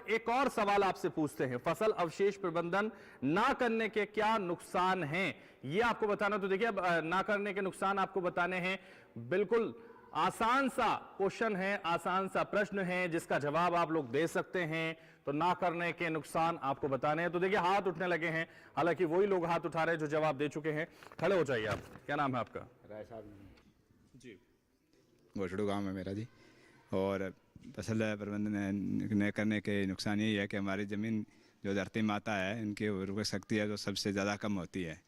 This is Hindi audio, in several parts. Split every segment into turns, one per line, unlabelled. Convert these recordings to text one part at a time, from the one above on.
एक और सवाल आपसे पूछते हैं, फसल अवशेष प्रबंधन ना करने के क्या नुकसान हैं, ये आपको बताना। तो देखिए, अब ना करने के नुकसान आपको बताने हैं। बिल्कुल आसान सा क्वेश्चन है, आसान सा प्रश्न है, जिसका जवाब आप लोग दे सकते हैं। तो ना करने के नुकसान आपको बताने हैं। तो देखिए, हाथ उठने लगे हैं, हालांकि वही लोग हाथ उठा रहे हैं जो जवाब दे चुके हैं। खड़े हो जाइए आप। क्या नाम है आपका?
राय साहब
जी।
घोटड़ू गांव है मेरा जी। और फसल प्रबंधन न करने के नुकसान यही है कि हमारी ज़मीन जो धरती माता है, इनकी उर्वरक शक्ति है जो सबसे ज़्यादा कम होती है,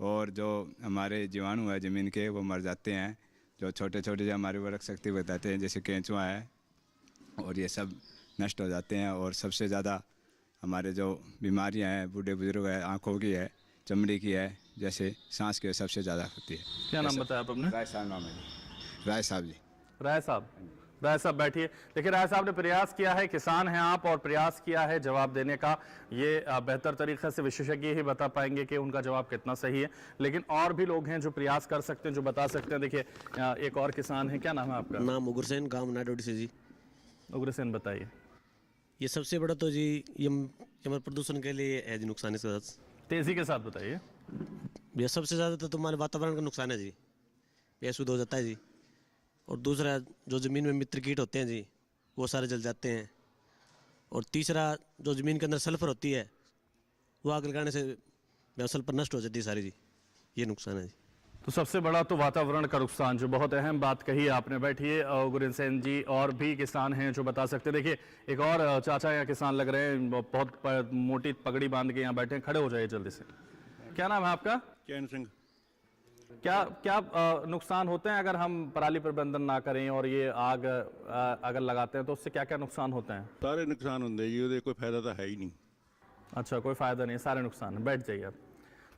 और जो हमारे जीवाणु है ज़मीन के वो मर जाते हैं। जो छोटे छोटे जो हमारी उर्वरक शक्ति बताते हैं, जैसे केंचुआ है, और ये सब नष्ट हो जाते हैं। और सबसे ज़्यादा हमारे जो बीमारियां हैं, बूढ़े बुजुर्ग है, आँखों की है, चमड़ी की है, जैसे सांस की, सबसे ज़्यादा होती है।
क्या नाम बताया आप अपने?
राय साहब नाम है जी। राय साहब जी।
राय साहब, राय साहब बैठिए। देखिए, राय साहब ने प्रयास किया है, किसान हैं आप, और प्रयास किया है जवाब देने का। ये बेहतर तरीके से विशेषज्ञ ही बता पाएंगे कि उनका जवाब कितना सही है, लेकिन और भी लोग हैं जो प्रयास कर सकते हैं, जो बता सकते हैं। देखिए, एक और किसान है। क्या नाम है आपका?
नाम उग्रसेन, गांव नाडोडी से जी।
उग्रसेन, बताइए।
ये सबसे बड़ा तो जी ये हमारे प्रदूषण के लिए है जी, नुकसान इसका।
तेजी के साथ बताइए।
ये सबसे ज़्यादा तो तुम्हारे वातावरण का नुकसान है जी, ये शुद्ध हो जाता है जी। और दूसरा, जो ज़मीन में मित्र कीट होते हैं जी, वो सारे जल जाते हैं। और तीसरा, जो ज़मीन के अंदर सल्फर होती है, वो आग लगाने से सल्फर नष्ट हो जाती है सारी जी। ये नुकसान है जी।
तो सबसे बड़ा तो वातावरण का नुकसान, जो बहुत अहम बात कही आपने। बैठिए गुरसेन जी, और भी किसान हैं जो बता सकते हैं। देखिए, एक और चाचा या किसान लग रहे हैं, बहुत मोटी पगड़ी बांध के यहाँ बैठे हैं। खड़े हो जाइए जल्दी से। क्या नाम है आपका?
चैन सिंह।
क्या क्या नुकसान होते हैं अगर हम पराली प्रबंधन ना करें और ये आग अगर लगाते हैं, तो उससे क्या क्या नुकसान होते हैं?
सारे नुकसान होंगे जी, ਉਹਦੇ कोई फायदा तो है ही नहीं।
अच्छा, कोई फायदा नहीं, सारे नुकसान है। बैठ जाइए आप।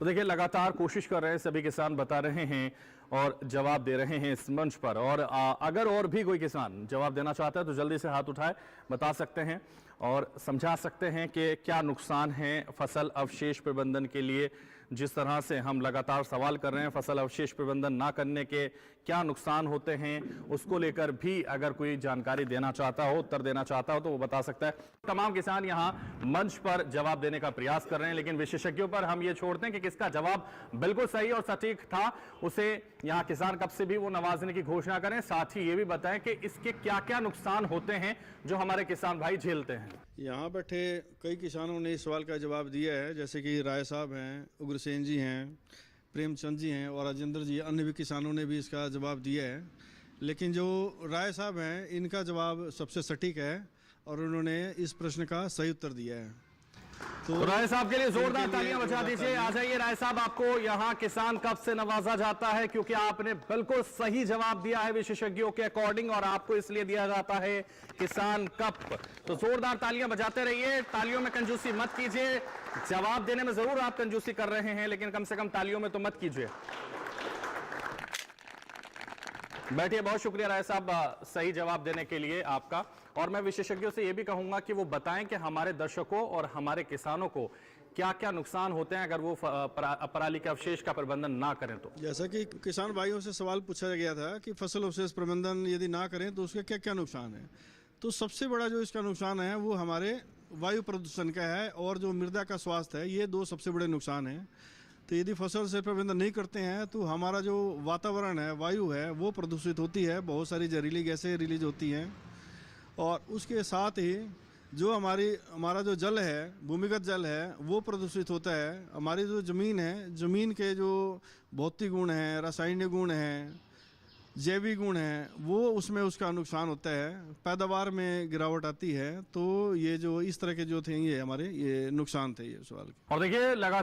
तो देखिए, लगातार कोशिश कर रहे हैं, सभी किसान बता रहे हैं और जवाब दे रहे हैं इस मंच पर। और अगर और भी कोई किसान जवाब देना चाहता है तो जल्दी से हाथ उठाए, बता सकते हैं और समझा सकते हैं कि क्या नुकसान है फसल अवशेष प्रबंधन के लिए। जिस तरह से हम लगातार सवाल कर रहे हैं, फसल अवशेष प्रबंधन ना करने के क्या नुकसान होते हैं, उसको लेकर भी अगर कोई जानकारी देना चाहता हो, उत्तर देना चाहता हो, तो वो बता सकता है। तमाम किसान यहाँ मंच पर जवाब देने का प्रयास कर रहे हैं, लेकिन विशेषज्ञों पर हम ये छोड़ते हैं कि किसका जवाब बिल्कुल सही और सटीक था, उसे यहाँ किसान कब से भी वो नवाजने की घोषणा करें। साथ ही ये भी बताएं कि इसके क्या क्या नुकसान होते हैं जो हमारे किसान भाई झेलते हैं।
यहाँ बैठे कई किसानों ने इस सवाल का जवाब दिया है, जैसे कि राय साहब हैं, उग्रसेन जी हैं, प्रेमचंद जी हैं और राजेंद्र जी, अन्य भी किसानों ने भी इसका जवाब दिया है। लेकिन जो राय साहब हैं, इनका जवाब सबसे सटीक है और उन्होंने इस प्रश्न का सही उत्तर दिया है।
तो राय साहब के लिए जोरदार तालियां बजा दीजिए। आ जाइए राय साहब, आपको यहाँ किसान कप से नवाजा जाता है क्योंकि आपने बिल्कुल सही जवाब दिया है विशेषज्ञों के अकॉर्डिंग, और आपको इसलिए दिया जाता है किसान कप। तो जोरदार तालियां बजाते रहिए, तालियों में कंजूसी मत कीजिए। जवाब देने में जरूर आप कंजूसी कर रहे हैं, लेकिन कम से कम तालियों में तो मत कीजिए। बैठिए। बहुत शुक्रिया राय साहब सही जवाब देने के लिए आपका। और मैं विशेषज्ञों से यह भी कहूंगा कि वो बताएं कि हमारे दर्शकों और हमारे किसानों को क्या क्या नुकसान होते हैं अगर वो पराली के अवशेष का प्रबंधन ना करें तो।
जैसा कि किसान भाइयों से सवाल पूछा गया था कि फसल अवशेष प्रबंधन यदि ना करें तो उसके क्या क्या नुकसान है, तो सबसे बड़ा जो इसका नुकसान है वो हमारे वायु प्रदूषण का है और जो मृदा का स्वास्थ्य है, ये दो सबसे बड़े नुकसान हैं। तो यदि फसल से प्रबंधन नहीं करते हैं तो हमारा जो वातावरण है, वायु है, वो प्रदूषित होती है, बहुत सारी जहरीली गैसें रिलीज होती हैं। और उसके साथ ही जो हमारा जो जल है, भूमिगत जल है, वो प्रदूषित होता है। हमारी जो ज़मीन है, ज़मीन के जो भौतिक गुण हैं, रासायनिक गुण हैं, जैविक गुण हैं, वो उसमें उसका नुकसान होता है, पैदावार में गिरावट आती है। तो ये जो इस तरह के जो थे, ये हमारे ये नुकसान थे ये सवाल के।
और देखिए लगातार